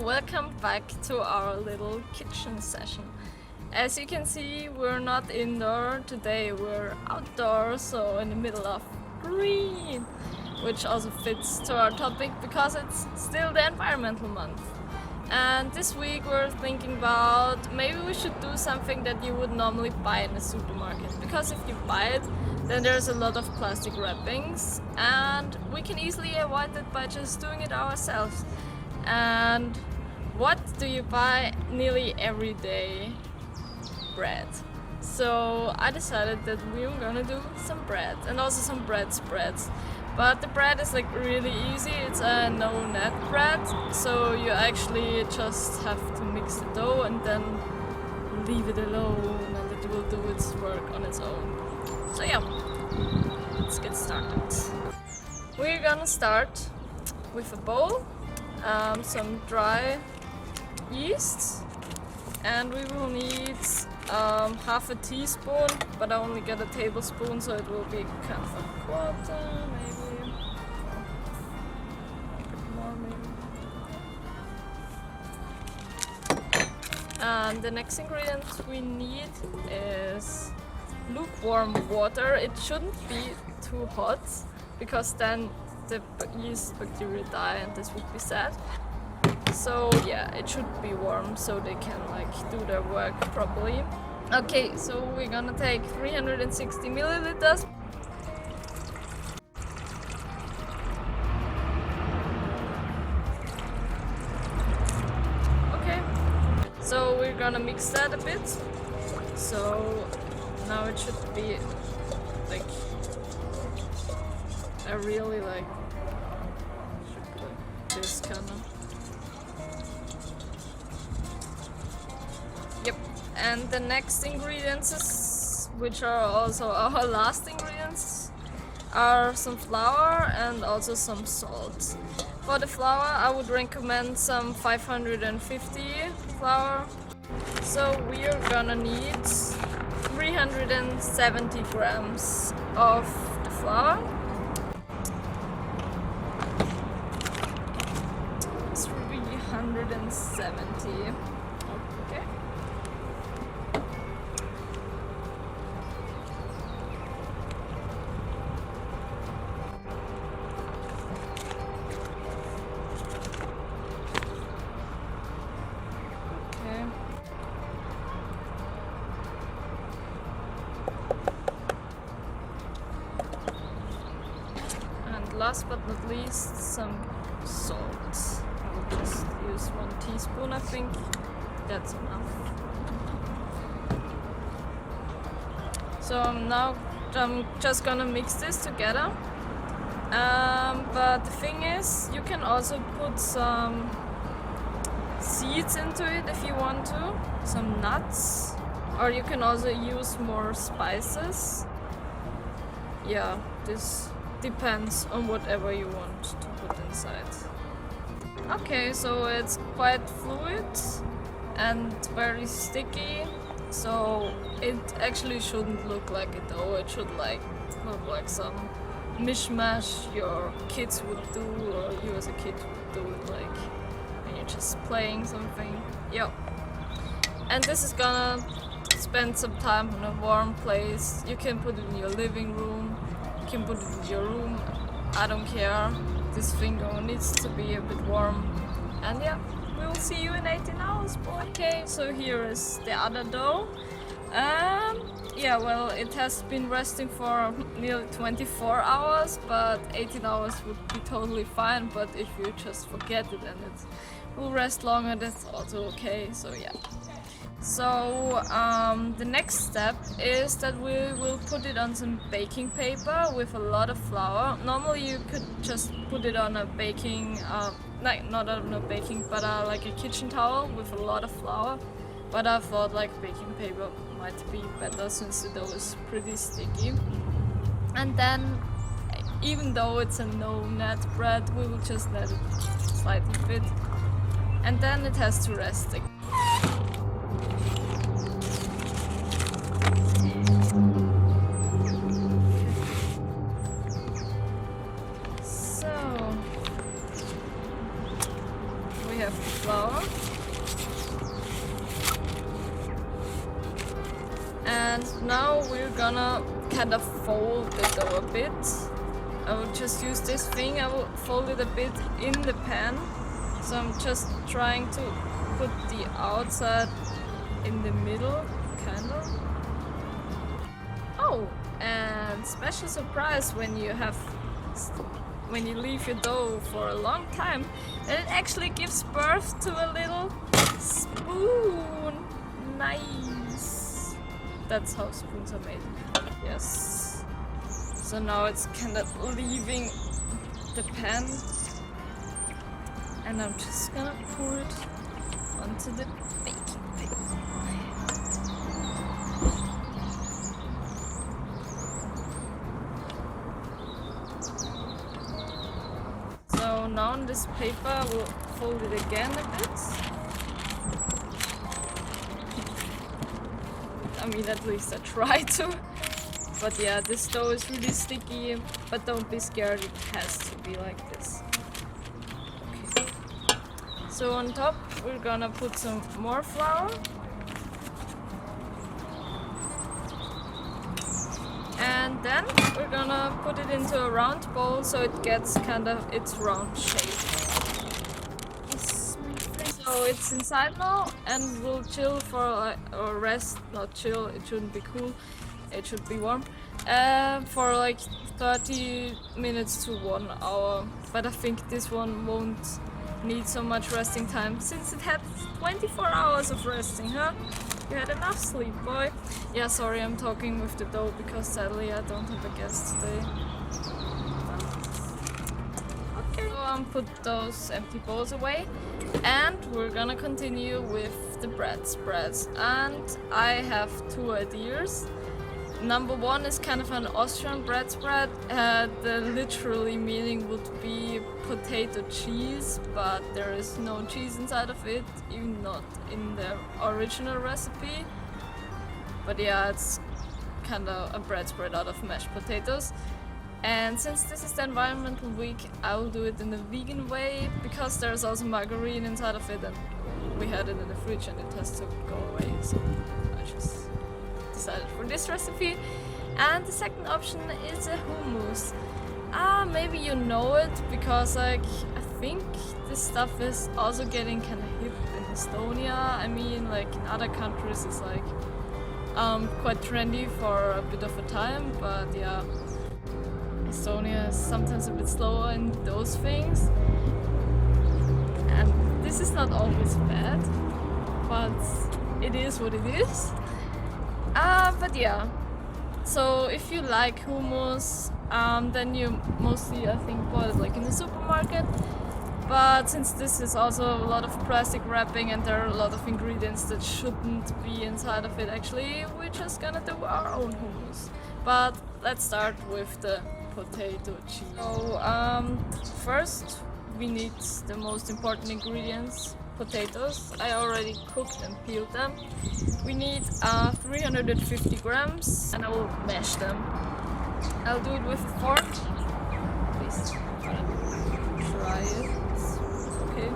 welcome back to our little kitchen session. As you can see, we're not indoor today, we're outdoors, so in the middle of green, which also fits to our topic because it's still the environmental month. And this week we're thinking about maybe we should do something that you would normally buy in a supermarket, because if you buy it, then there's a lot of plastic wrappings and we can easily avoid it by just doing it ourselves. And what do you buy nearly every day? Bread. So I decided that we were gonna do some bread and also some bread spreads. But the bread is like really easy, it's a no-net bread, so you actually just have to mix the dough and then leave it alone and it will do its work on its own. So yeah, let's get started. We're gonna start with a bowl, some dry yeast, and we will need half a teaspoon, but I only get a tablespoon, so it will be kind of a quarter, maybe a bit more, maybe. And the next ingredient we need is lukewarm water. It shouldn't be too hot because then the yeast bacteria die and this would be sad. So yeah, it should be warm so they can like do their work properly. Okay, so we're gonna take 360 milliliters. Okay, so we're gonna mix that a bit. So now it should be like a really like this kind of. Yep, and the next ingredients, which are also our last ingredients, are some flour and also some salt. For the flour, I would recommend some 550 flour. So we are gonna need 370 grams of the flour. 370. Okay. And last but not least, some salt. I'll just use 1 teaspoon, I think. That's enough. So now I'm just gonna mix this together. But the thing is, you can also put some seeds into it if you want to, some nuts, or you can also use more spices. Yeah, this depends on whatever you want to put inside. Okay, so it's quite fluid and very sticky, so it actually shouldn't look like a dough. It should like look like some mishmash your kids would do, or you as a kid would do it like when you're just playing something. Yeah. And this is gonna spend some time in a warm place. You can put it in your living room, you can put it in your room, I don't care. This finger needs to be a bit warm. And yeah, we will see you in 18 hours, boy. Okay, so here is the other dough. Yeah, well, it has been resting for nearly 24 hours, but 18 hours would be totally fine. But if you just forget it and it will rest longer, that's also okay, so yeah. So the next step is that we will put it on some baking paper with a lot of flour. Normally you could just put it on a baking, not on a baking, but like a kitchen towel with a lot of flour. But I thought like baking paper might be better since the dough is pretty sticky. And then, even though it's a no-net bread, we will just let it slightly fit. And then it has to rest again. have the flour. And now we're gonna kind of fold the dough a bit. I will just use this thing, I will fold it a bit in the pan. So I'm just trying to put the outside in the middle, kind of. Oh, and special surprise when you leave your dough for a long time, then it actually gives birth to a little spoon. Nice. That's how spoons are made. Yes. So now it's kind of leaving the pan, and I'm just gonna pour it onto the baking paper. So now on this paper we'll fold it again a bit. I mean, at least I try to. But yeah, this dough is really sticky, but don't be scared, it has to be like this. Okay. So on top we're gonna put some more flour. And then we're gonna put it into a round bowl so it gets kind of its round shape. So it's inside now and we'll chill for or rest, not chill, it shouldn't be cool, it should be warm, for like 30 minutes to 1 hour. But I think this one won't need so much resting time since it had 24 hours of resting, huh? You had enough sleep, boy. Yeah, sorry, I'm talking with the dough because sadly I don't have a guest today. Okay, so put those empty bowls away and we're gonna continue with the bread spreads. And I have 2 ideas. Number 1 is kind of an Austrian bread spread. The literally meaning would be potato cheese, but there is no cheese inside of it, even not in the original recipe. But yeah, it's kind of a bread spread out of mashed potatoes. And since this is the environmental week, I will do it in the vegan way because there's also margarine inside of it and we had it in the fridge and it has to go away, so I just decided for this recipe. And the second option is a hummus. Maybe you know it because like I think this stuff is also getting kind of hip in Estonia. I mean, like in other countries it's like quite trendy for a bit of a time, but yeah, Estonia is sometimes a bit slower in those things. And this is not always bad, but it is what it is. But yeah, so if you like hummus, then you mostly, I think, bought it like in the supermarket. But since this is also a lot of plastic wrapping and there are a lot of ingredients that shouldn't be inside of it, actually, we're just gonna do our own hummus. But let's start with the potato cheese. So first we need the most important ingredients. Potatoes. I already cooked and peeled them. We need 350 grams and I will mash them. I'll do it with a fork. Please try it. Okay.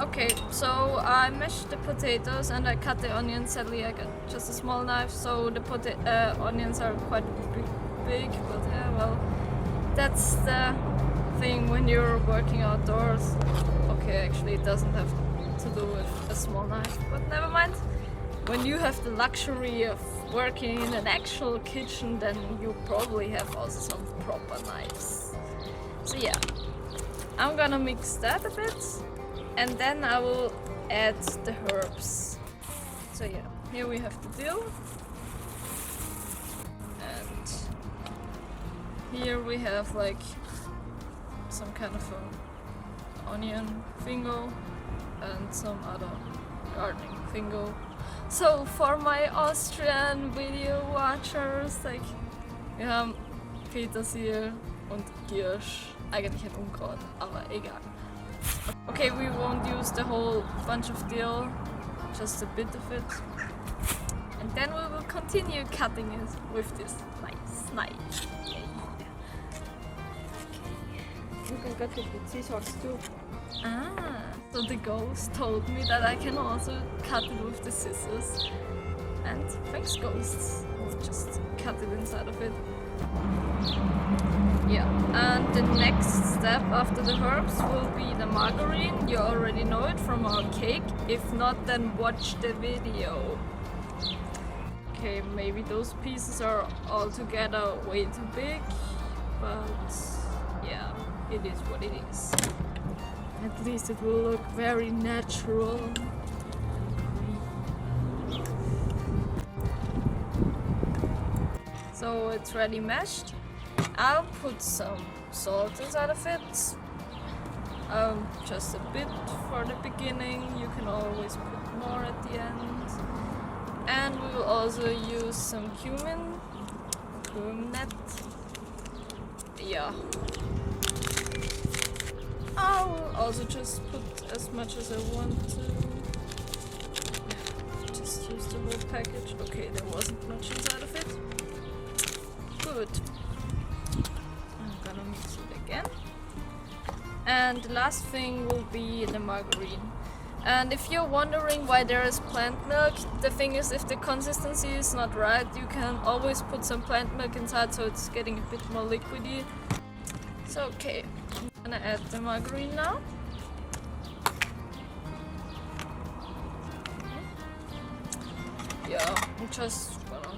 Okay, so I mashed the potatoes and I cut the onions. Sadly I got just a small knife, so the onions are quite big, but yeah, well, that's the thing when you're working outdoors. Okay, actually it doesn't have to do with a small knife, but never mind. When you have the luxury of working in an actual kitchen, then you probably have also some proper knives. So yeah, I'm gonna mix that a bit and then I will add the herbs. So yeah, here we have the dill and here we have like some kind of a onion thingo and some other gardening thingo. So for my Austrian video watchers, like wir haben Petersilie und Giersch, eigentlich ein Unkraut, aber egal. Okay, we won't use the whole bunch of dill, just a bit of it. And then we will continue cutting it with this nice knife. You can cut it with scissors too. Ah, so the ghost told me that I can also cut it with the scissors. And thanks, ghosts. I'll just cut it inside of it. Yeah, and the next step after the herbs will be the margarine. You already know it from our cake. If not, then watch the video. Okay, maybe those pieces are altogether way too big, but yeah, it is what it is. At least it will look very natural. So it's ready mashed. I'll put some salt inside of it. Just a bit for the beginning. You can always put more at the end. And we will also use some cumin. Yeah. I will also just put as much as I want to. Just use the whole package. Okay, there wasn't much inside of it. Good. I'm gonna mix it again. And the last thing will be the margarine. And if you're wondering why there is plant milk, the thing is, if the consistency is not right, you can always put some plant milk inside so it's getting a bit more liquidy. So okay, I'm gonna add the margarine now. Yeah, I'm just gonna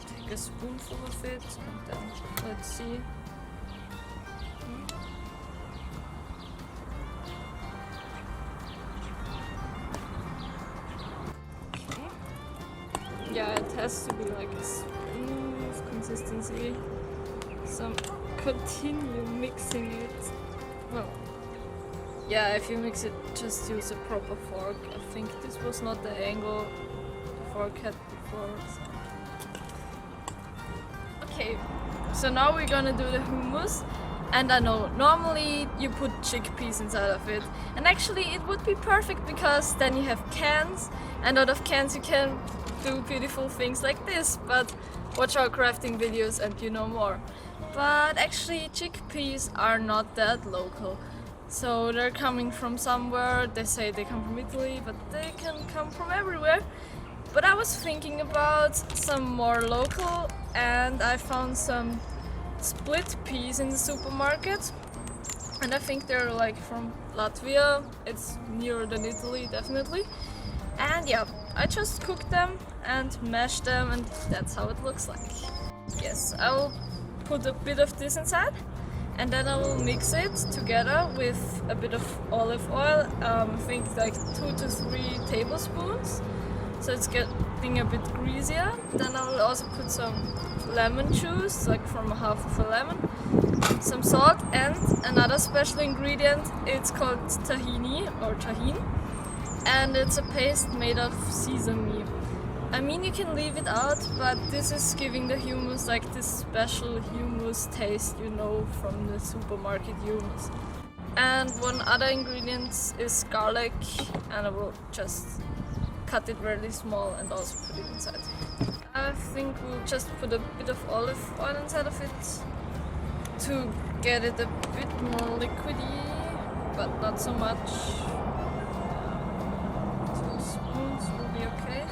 take a spoonful of it and then let's see. Okay. Yeah, it has to be like a smooth consistency. So continue mixing it. Well, yeah, if you mix it, just use a proper fork. I think this was not the angle the fork had before. So. Okay, so now we're gonna do the hummus. And I know, normally you put chickpeas inside of it. And actually it would be perfect because then you have cans. And out of cans you can do beautiful things like this. But watch our crafting videos and you know more. But actually chickpeas are not that local. So they're coming from somewhere. They say they come from Italy, but they can come from everywhere. But I was thinking about some more local, and I found some split peas in the supermarket. And I think they're like from Latvia. It's nearer than Italy, definitely. And yeah, I just cooked them and mashed them, and that's how it looks like. Yes, I will put a bit of this inside, and then I will mix it together with a bit of olive oil. I think like 2 to 3 tablespoons, so it's getting a bit greasier. Then I will also put some lemon juice, like from half of a lemon, some salt, and another special ingredient. It's called tahini or tahin, and it's a paste made of sesame. I mean, you can leave it out, but this is giving the hummus like this special hummus taste, you know, from the supermarket hummus. And one other ingredient is garlic, and I will just cut it really small and also put it inside. I think we'll just put a bit of olive oil inside of it to get it a bit more liquidy, but not so much. 2 spoons will be okay.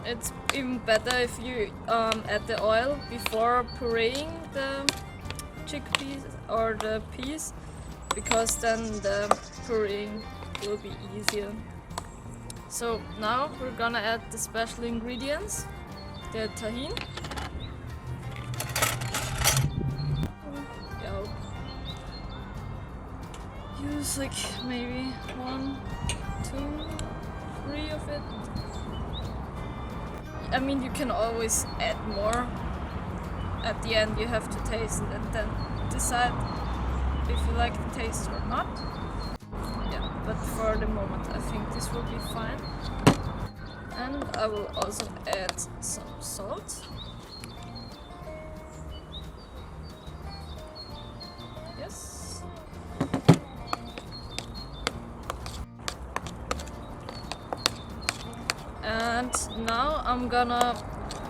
It's even better if you add the oil before pureeing the chickpeas or the peas, because then the pureeing will be easier. So now we're gonna add the special ingredients, the tahini. Yeah, use like maybe 1, 2, 3 of it. I mean, you can always add more. At the end you have to taste it and then decide if you like the taste or not. Yeah, but for the moment I think this will be fine. And I will also add some salt. Yes. And now I'm gonna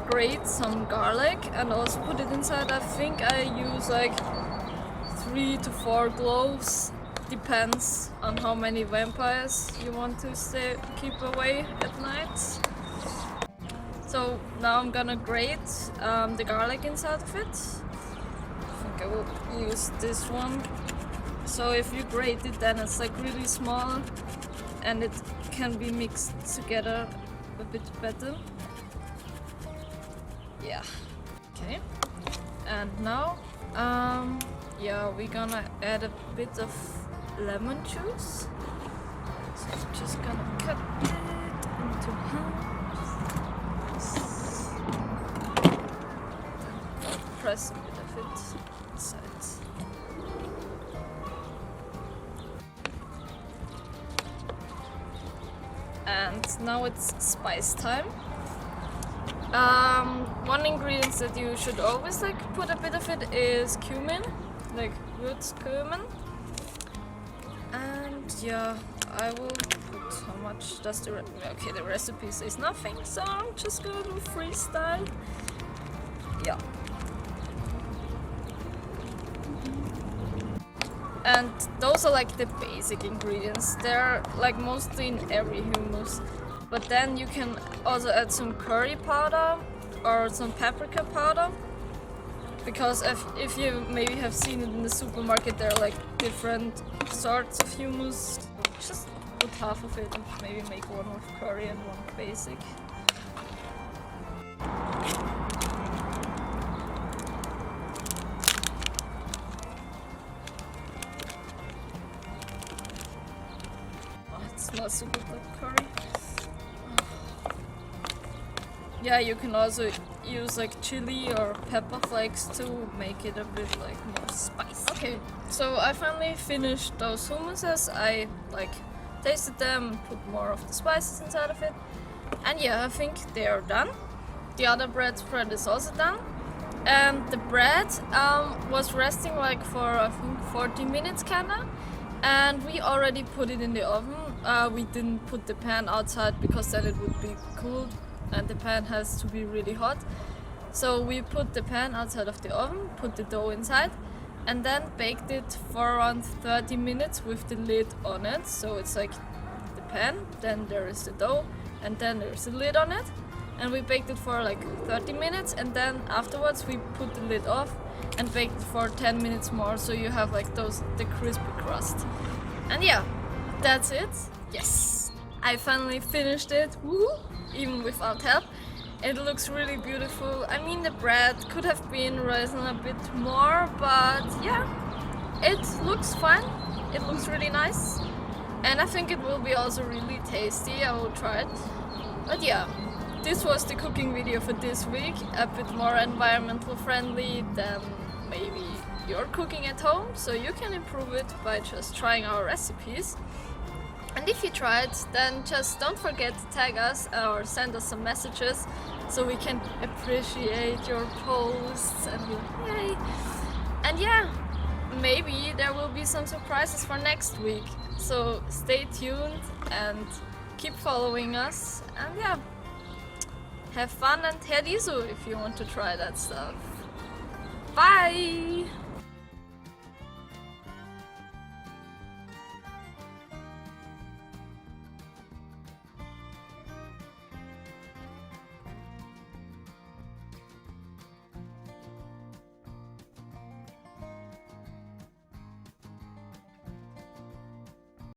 grate some garlic and also put it inside. I think I use like 3 to 4 cloves, depends on how many vampires you want to keep away at night. So now I'm gonna grate the garlic inside of it. I think I will use this one. So if you grate it, then it's like really small and it can be mixed together a bit better. Yeah. Okay. And now, yeah, we're gonna add a bit of lemon juice. So I'm just gonna cut it into halves. Press a bit of it inside. And now it's spice time. One ingredient that you should always like put a bit of it is cumin, like Würzcumin. And yeah, I will put how much does the okay, the recipe says nothing, so I'm just gonna do freestyle. Yeah. And those are like the basic ingredients. They're like mostly in every hummus. But then you can also add some curry powder or some paprika powder. Because if you maybe have seen it in the supermarket, there are like different sorts of hummus. Just put half of it and maybe make one with curry and one basic. Not super good curry. Yeah, you can also use like chili or pepper flakes to make it a bit like more spicy. Okay, so I finally finished those hummuses. I like tasted them, put more of the spices inside of it, and yeah, I think they are done. The other bread spread is also done, and the bread was resting like for I think 40 minutes kinda. And we already put it in the oven. We didn't put the pan outside because then it would be cold and the pan has to be really hot. So we put the pan outside of the oven, put the dough inside, and then baked it for around 30 minutes with the lid on it. So it's like the pan, then there is the dough, and then there's the lid on it. And we baked it for like 30 minutes, and then afterwards we put the lid off and baked it for 10 minutes more, so you have like the crispy crust. And yeah, that's it. Yes, I finally finished it. Woo! Even without help. It looks really beautiful. I mean, the bread could have been risen a bit more, but yeah, it looks fine. It looks really nice, and I think it will be also really tasty. I will try it. But yeah, this was the cooking video for this week, a bit more environmental friendly than maybe you're cooking at home, so you can improve it by just trying our recipes. And if you try it, then just don't forget to tag us or send us some messages so we can appreciate your posts and be like, yay! And yeah, maybe there will be some surprises for next week, so stay tuned and keep following us, and yeah, have fun and Herr Disu if you want to try that stuff. Bye!